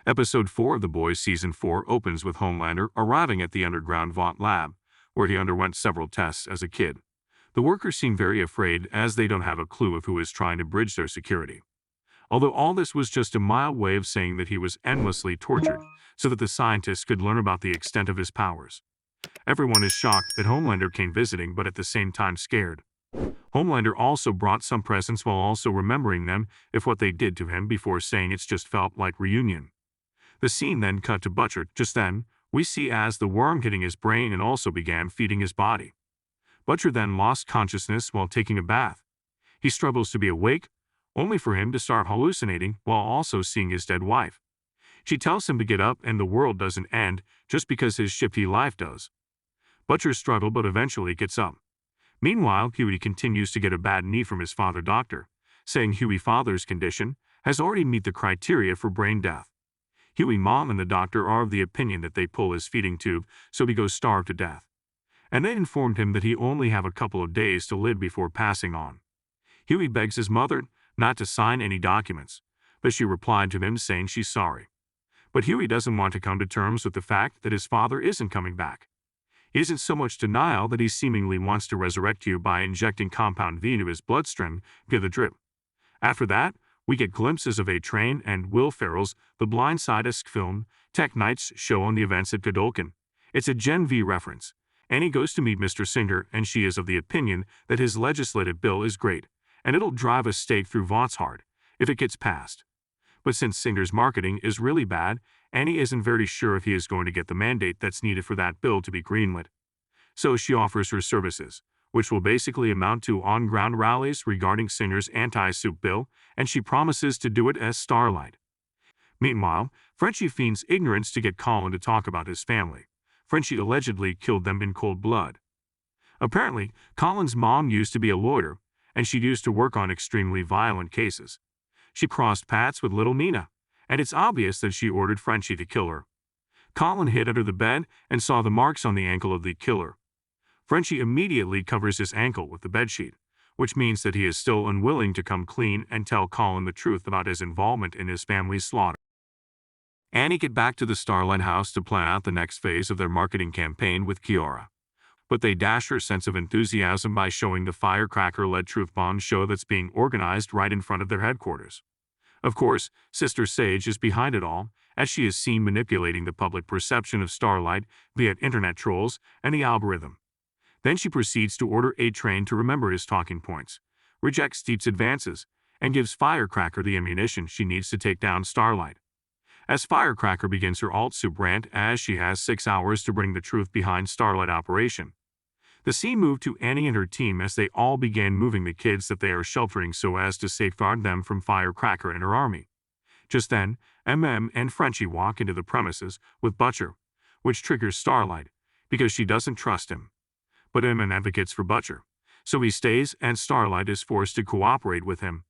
Episode 4 of The Boys Season 4 opens with Homelander arriving at the underground VOUGHT lab, where he underwent several tests as a kid. The workers seem very afraid as they don't have a clue of who is trying to bridge their security. Although all this was just a mild way of saying that he was endlessly tortured, so that the scientists could learn about the extent of his powers. Everyone is shocked that Homelander came visiting, but at the same time scared. Homelander also brought some presents while also remembering them if what they did to him before saying it's just felt like reunion. The scene then cut to Butcher. Just then, we see as the worm hitting his brain and also began feeding his body. Butcher then lost consciousness while taking a bath. He struggles to be awake, only for him to start hallucinating while also seeing his dead wife. She tells him to get up and the world doesn't end just because his shifty life does. Butcher struggles but eventually gets up. Meanwhile, Huey continues to get a bad knee from his father doctor, saying Huey's father's condition has already met the criteria for brain death. Huey's mom and the doctor are of the opinion that they pull his feeding tube so he goes starved to death. And they informed him that he only have a couple of days to live before passing on. Huey begs his mother not to sign any documents, but she replied to him saying she's sorry. But Huey doesn't want to come to terms with the fact that his father isn't coming back. It isn't so much denial that he seemingly wants to resurrect you by injecting compound V into his bloodstream via the drip. After that, we get glimpses of A-Train and Will Ferrell's The Blind Side-esque film, Tech Night's show on the events at Godolphin. It's a Gen V reference. Annie goes to meet Mr. Singer and she is of the opinion that his legislative bill is great, and it'll drive a stake through VOUGHT's heart if it gets passed. But since Singer's marketing is really bad, Annie isn't very sure if he is going to get the mandate that's needed for that bill to be greenlit. So she offers her services, which will basically amount to on-ground rallies regarding Singer's anti-soup bill, and she promises to do it as Starlight. Meanwhile, Frenchie feigns ignorance to get Colin to talk about his family. Frenchie allegedly killed them in cold blood. Apparently, Colin's mom used to be a lawyer, and she used to work on extremely violent cases. She crossed paths with little Nina, and it's obvious that she ordered Frenchie to kill her. Colin hid under the bed and saw the marks on the ankle of the killer. Frenchie immediately covers his ankle with the bedsheet, which means that he is still unwilling to come clean and tell Colin the truth about his involvement in his family's slaughter. Annie get back to the Starlight house to plan out the next phase of their marketing campaign with Kiara. But they dash her sense of enthusiasm by showing the Firecracker-led truth bomb show that's being organized right in front of their headquarters. Of course, Sister Sage is behind it all, as she is seen manipulating the public perception of Starlight via internet trolls and the algorithm. Then she proceeds to order A-Train to remember his talking points, rejects Steep's advances, and gives Firecracker the ammunition she needs to take down Starlight. As Firecracker begins her alt-soup rant as she has 6 hours to bring the truth behind Starlight operation. The scene moved to Annie and her team as they all began moving the kids that they are sheltering so as to safeguard them from Firecracker and her army. Just then, MM and Frenchie walk into the premises with Butcher, which triggers Starlight, because she doesn't trust him. But MM advocates for Butcher, so he stays and Starlight is forced to cooperate with him.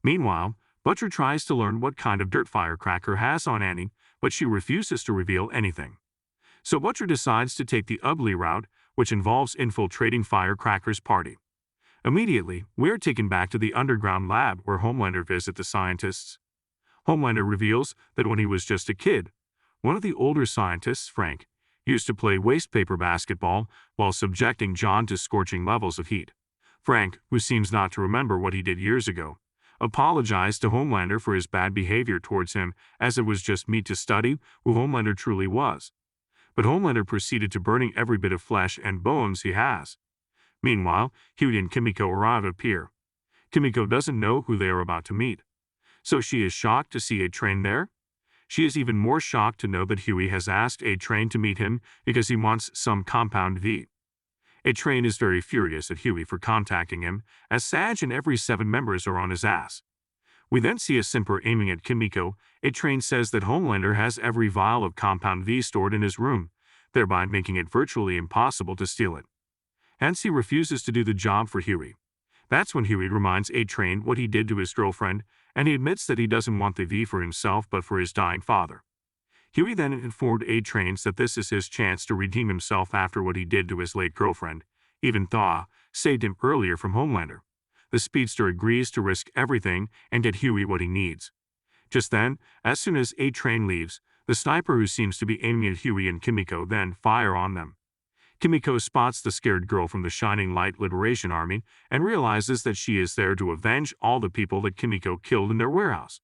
Meanwhile, Butcher tries to learn what kind of dirt Firecracker has on Annie, but she refuses to reveal anything. So Butcher decides to take the ugly route, which involves infiltrating Firecracker's party. Immediately, we're taken back to the underground lab where Homelander visits the scientists. Homelander reveals that when he was just a kid, one of the older scientists, Frank, used to play wastepaper basketball while subjecting John to scorching levels of heat. Frank, who seems not to remember what he did years ago, apologized to Homelander for his bad behavior towards him as it was just meat to study who Homelander truly was. But Homelander proceeded to burning every bit of flesh and bones he has. Meanwhile, Huey and Kimiko arrive at pier. Kimiko doesn't know who they are about to meet, so she is shocked to see A-Train there. She is even more shocked to know that Huey has asked A-Train to meet him because he wants some compound V. A-Train is very furious at Huey for contacting him, as Sag and every 7 members are on his ass. We then see a Simper aiming at Kimiko. A-Train says that Homelander has every vial of compound V stored in his room, thereby making it virtually impossible to steal it. Hence he refuses to do the job for Huey. That's when Huey reminds A-Train what he did to his girlfriend, and he admits that he doesn't want the V for himself but for his dying father. Huey then informed A-Train that this is his chance to redeem himself after what he did to his late girlfriend, even Thaw saved him earlier from Homelander. The speedster agrees to risk everything and get Huey what he needs. Just then, as soon as a train leaves, the sniper who seems to be aiming at Huey and Kimiko then fire on them. Kimiko spots the scared girl from the Shining Light Liberation Army and realizes that she is there to avenge all the people that Kimiko killed in their warehouse.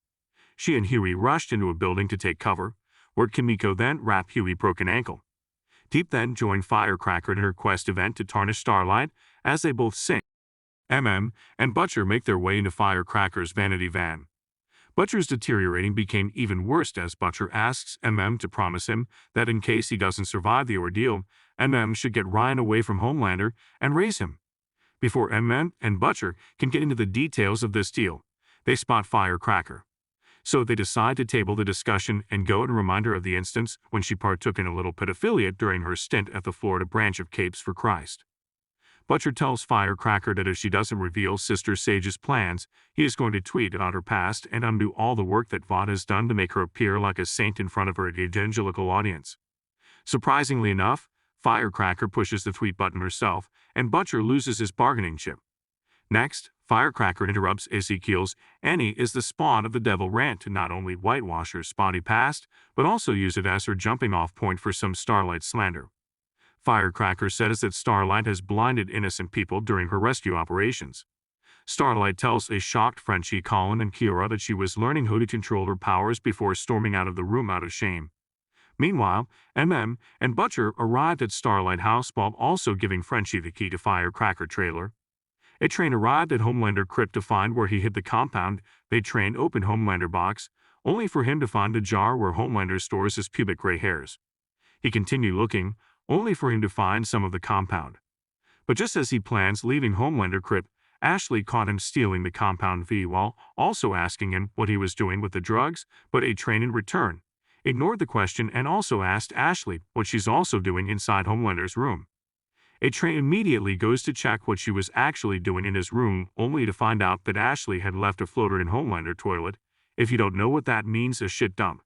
She and Huey rushed into a building to take cover, where Kimiko then wrapped Huey's broken ankle. Deep then joined Firecracker in her quest event to tarnish Starlight as they both sing. And Butcher make their way into Firecracker's vanity van. Butcher's deteriorating became even worse as Butcher asks to promise him that in case he doesn't survive the ordeal, should get Ryan away from Homelander and raise him. Before and Butcher can get into the details of this deal, they spot Firecracker. So they decide to table the discussion and go and remind her of the instance when she partook in a little pedophilia during her stint at the Florida branch of Capes for Christ. Butcher tells Firecracker that if she doesn't reveal Sister Sage's plans, he is going to tweet about her past and undo all the work that VOUGHT has done to make her appear like a saint in front of her evangelical audience. Surprisingly enough, Firecracker pushes the tweet button herself, and Butcher loses his bargaining chip. Next, Firecracker interrupts Ezekiel's Annie is the spawn of the devil rant to not only whitewash her spotty past, but also use it as her jumping-off point for some Starlight slander. Firecracker says that Starlight has blinded innocent people during her rescue operations. Starlight tells a shocked Frenchie, Colin, and Kiara that she was learning how to control her powers before storming out of the room out of shame. Meanwhile, and Butcher arrived at Starlight House while also giving Frenchie the key to Firecracker trailer. A train arrived at Homelander crypt to find where he hid the compound. They train open Homelander box, only for him to find a jar where Homelander stores his pubic gray hairs. He continued looking, only for him to find some of the compound. But just as he plans leaving Homelander crypt, Ashley caught him stealing the compound V while also asking him what he was doing with the drugs, but a train in return ignored the question and also asked Ashley what she's also doing inside Homelander's room. A train immediately goes to check what she was actually doing in his room, only to find out that Ashley had left a floater in Homelander toilet. If you don't know what that means, a shit dump.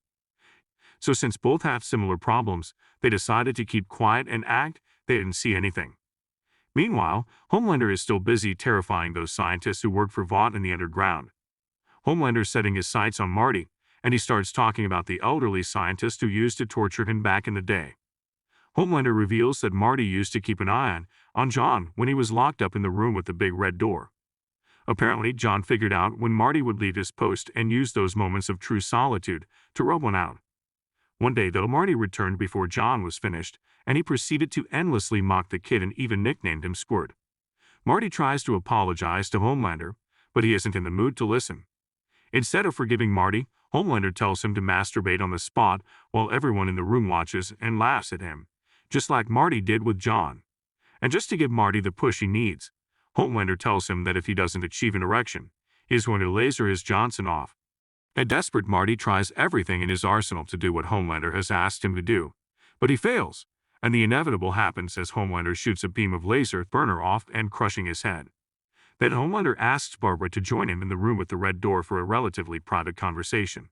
So since both have similar problems, they decided to keep quiet and act they didn't see anything. Meanwhile, Homelander is still busy terrifying those scientists who work for VOUGHT in the underground. Homelander's setting his sights on Marty, and he starts talking about the elderly scientist who used to torture him back in the day. Homelander reveals that Marty used to keep an eye on John when he was locked up in the room with the big red door. Apparently, John figured out when Marty would leave his post and used those moments of true solitude to rub one out. One day, though, Marty returned before John was finished, and he proceeded to endlessly mock the kid and even nicknamed him Squirt. Marty tries to apologize to Homelander, but he isn't in the mood to listen. Instead of forgiving Marty, Homelander tells him to masturbate on the spot while everyone in the room watches and laughs at him, just like Marty did with John. And just to give Marty the push he needs, Homelander tells him that if he doesn't achieve an erection, he is going to laser his Johnson off. A desperate Marty tries everything in his arsenal to do what Homelander has asked him to do, but he fails, and the inevitable happens as Homelander shoots a beam of laser burner off and crushing his head. Then Homelander asks Barbara to join him in the room with the red door for a relatively private conversation.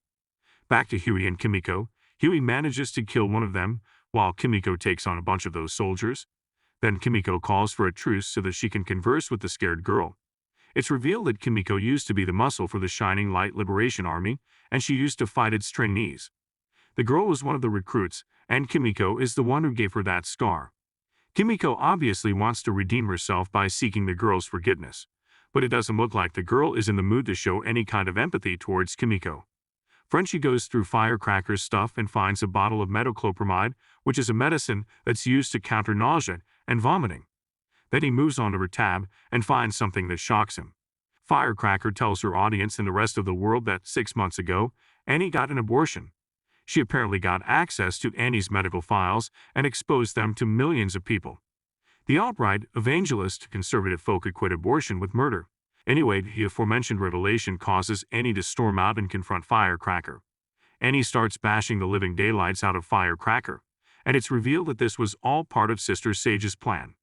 Back to Huey and Kimiko, Huey manages to kill one of them, while Kimiko takes on a bunch of those soldiers. Then Kimiko calls for a truce so that she can converse with the scared girl. It's revealed that Kimiko used to be the muscle for the Shining Light Liberation Army, and she used to fight its trainees. The girl was one of the recruits, and Kimiko is the one who gave her that scar. Kimiko obviously wants to redeem herself by seeking the girl's forgiveness, but it doesn't look like the girl is in the mood to show any kind of empathy towards Kimiko. Frenchie goes through Firecracker's stuff and finds a bottle of metoclopramide, which is a medicine that's used to counter nausea and vomiting. Then he moves on to her tab and finds something that shocks him. Firecracker tells her audience and the rest of the world that 6 months ago, Annie got an abortion. She apparently got access to Annie's medical files and exposed them to millions of people. The alt-right, evangelist, conservative folk equate abortion with murder. Anyway, the aforementioned revelation causes Annie to storm out and confront Firecracker. Annie starts bashing the living daylights out of Firecracker, and it's revealed that this was all part of Sister Sage's plan.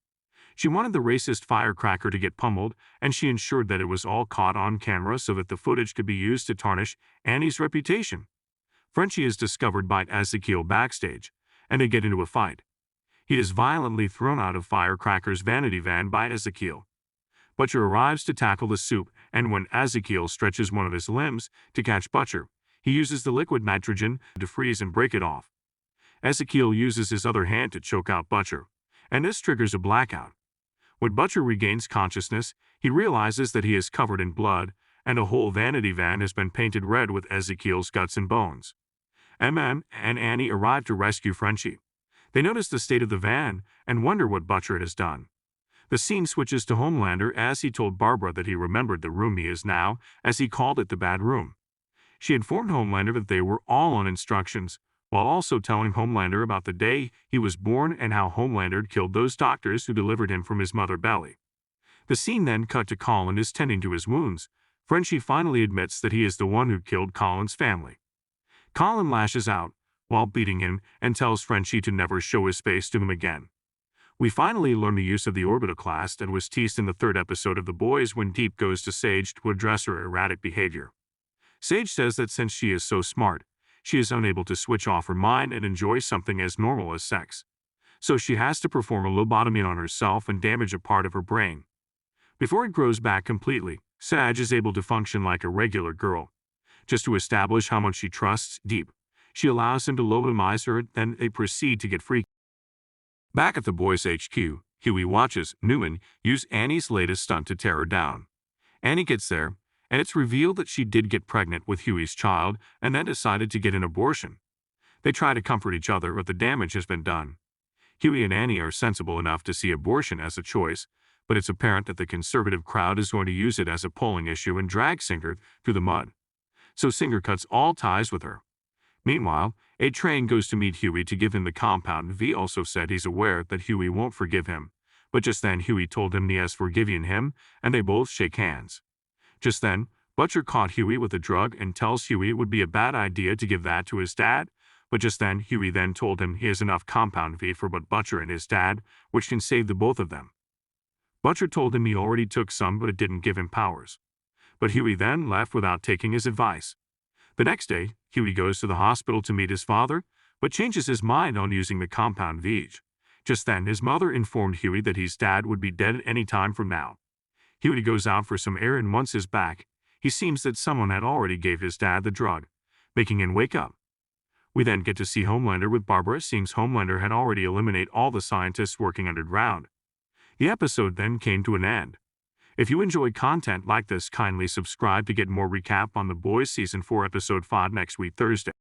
She wanted the racist Firecracker to get pummeled, and she ensured that it was all caught on camera so that the footage could be used to tarnish Annie's reputation. Frenchie is discovered by Ezekiel backstage, and they get into a fight. He is violently thrown out of Firecracker's vanity van by Ezekiel. Butcher arrives to tackle the soup, and when Ezekiel stretches one of his limbs to catch Butcher, He uses the liquid nitrogen to freeze and break it off. Ezekiel uses his other hand to choke out Butcher, and this triggers a blackout. When Butcher regains consciousness, he realizes that he is covered in blood, and a whole vanity van has been painted red with Ezekiel's guts and bones. MM and Annie arrive to rescue Frenchie. They notice the state of the van and wonder what Butcher has done. The scene switches to Homelander as he told Barbara that he remembered the room he is now, as he called it the bad room. She informed Homelander that they were all on instructions, while also telling Homelander about the day he was born and how Homelander killed those doctors who delivered him from his mother belly. The scene then cut to Colin is tending to his wounds. Frenchie finally admits that he is the one who killed Colin's family. Colin lashes out while beating him and tells Frenchie to never show his face to him again. We finally learn the use of the orbitoclast that was teased in the 3rd episode of The Boys when Deep goes to Sage to address her erratic behavior. Sage says that since she is so smart, she is unable to switch off her mind and enjoy something as normal as sex. So she has to perform a lobotomy on herself and damage a part of her brain. Before it grows back completely, Sage is able to function like a regular girl. Just to establish how much she trusts Deep, she allows him to lobotomize her, then they proceed to get freaky. Back at the boys' HQ, Huey watches Neuman use Annie's latest stunt to tear her down. Annie gets there, and it's revealed that she did get pregnant with Huey's child and then decided to get an abortion. They try to comfort each other, but the damage has been done. Huey and Annie are sensible enough to see abortion as a choice, but it's apparent that the conservative crowd is going to use it as a polling issue and drag Singer through the mud. So Singer cuts all ties with her. Meanwhile, a train goes to meet Huey to give him the compound. V also said he's aware that Huey won't forgive him, but just then Huey told him he has forgiven him, and they both shake hands. Just then, Butcher caught Huey with a drug and tells Huey it would be a bad idea to give that to his dad, but just then Huey then told him he has enough compound V for both Butcher and his dad, which can save the both of them. Butcher told him he already took some, but it didn't give him powers. But Huey then left without taking his advice. The next day, Huey goes to the hospital to meet his father, but changes his mind on using the compound VOUGHT. Just then, his mother informed Huey that his dad would be dead at any time from now. Huey goes out for some air, and once he's back, he seems that someone had already gave his dad the drug, making him wake up. We then get to see Homelander with Barbara, seems Homelander had already eliminated all the scientists working underground. The episode then came to an end. If you enjoy content like this, kindly subscribe to get more recap on The Boys Season 4 Episode 5 next week Thursday.